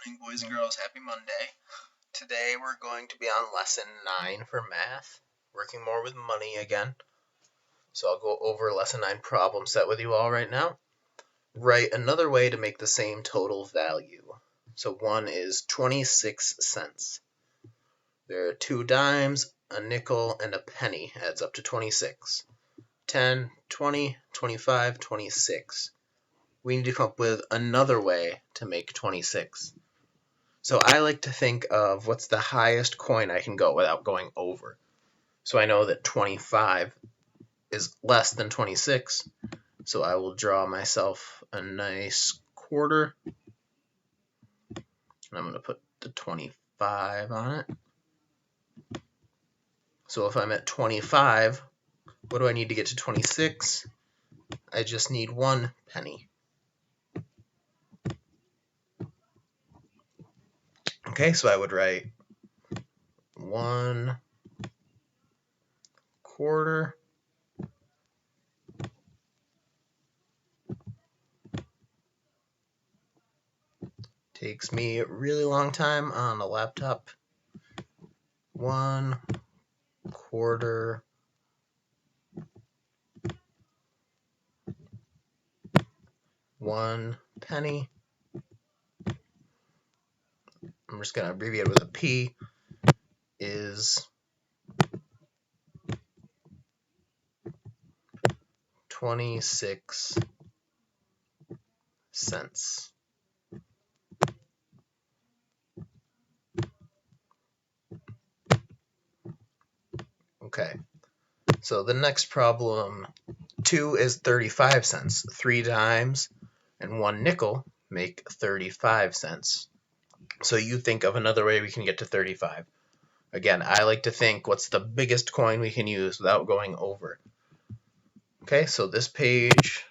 morning, boys and girls. Happy Monday. Today we're going to be on lesson 9 for math, working more with money again. So I'll go over lesson 9 problem set with you all right now. Write another way to make the same total value. So one is 26 cents. There are 2 dimes, a nickel, and a penny. Adds up to 26. 10, 20, 25, 26. We need to come up with another way to make 26. So I like to think of what's the highest coin I can go without going over. So I know that 25 is less than 26, so I will draw myself a nice quarter. And I'm going to put the 25 on it. So if I'm at 25, what do I need to get to 26? I just need 1 penny. Okay, so I would write 1 quarter takes me a really long time on a laptop. 1 quarter $1 penny. I'm just going to abbreviate with a P, is 26 cents. Okay, so the next problem 2 is 35 cents. 3 dimes and 1 nickel make 35 cents. So you think of another way we can get to 35. Again, I like to think what's the biggest coin we can use without going over. Okay, so this page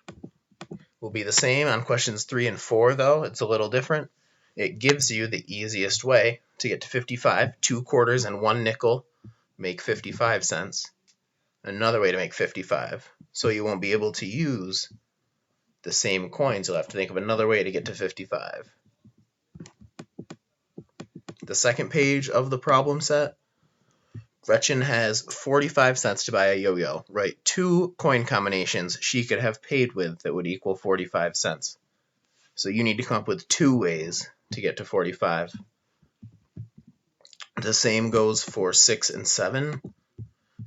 will be the same on questions 3 and 4, though. It's a little different. It gives you the easiest way to get to 55. 2 quarters and 1 nickel make 55 cents. Another way to make 55. So you won't be able to use the same coins. You'll have to think of another way to get to 55. The second page of the problem set, Gretchen has 45 cents to buy a yo-yo. Write 2 coin combinations she could have paid with that would equal 45 cents. So you need to come up with 2 ways to get to 45. The same goes for 6 and 7,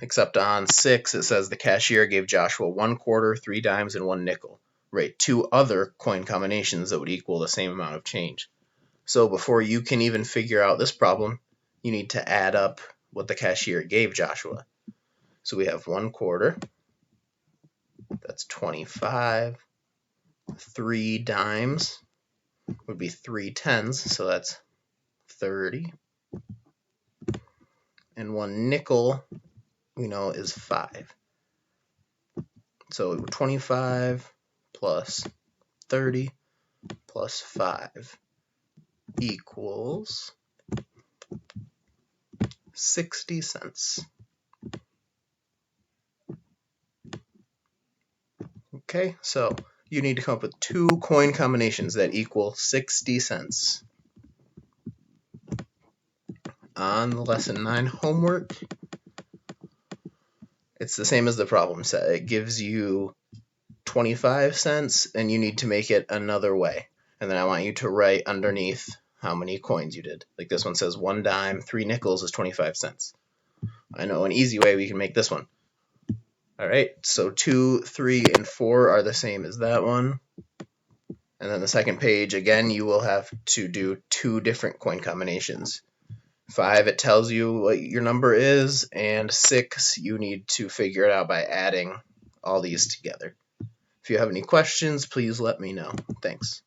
except on 6 it says the cashier gave Joshua 1 quarter, 3 dimes, and 1 nickel. Write 2 other coin combinations that would equal the same amount of change. So before you can even figure out this problem, you need to add up what the cashier gave Joshua. So we have 1 quarter, that's 25, 3 dimes would be 3 tens, so that's 30, and 1 nickel we know is 5. So 25 plus 30 plus 5 equals 60 cents. Okay, so you need to come up with 2 coin combinations that equal 60 cents. On the lesson 9 homework, it's the same as the problem set. It gives you 25 cents and you need to make it another way. And then I want you to write underneath how many coins you did. Like this one says 1 dime, 3 nickels is 25 cents. I know an easy way we can make this one. Alright, so 2, 3, and 4 are the same as that one. And then the second page, again, you will have to do 2 different coin combinations. 5, it tells you what your number is, and 6, you need to figure it out by adding all these together. If you have any questions, please let me know. Thanks.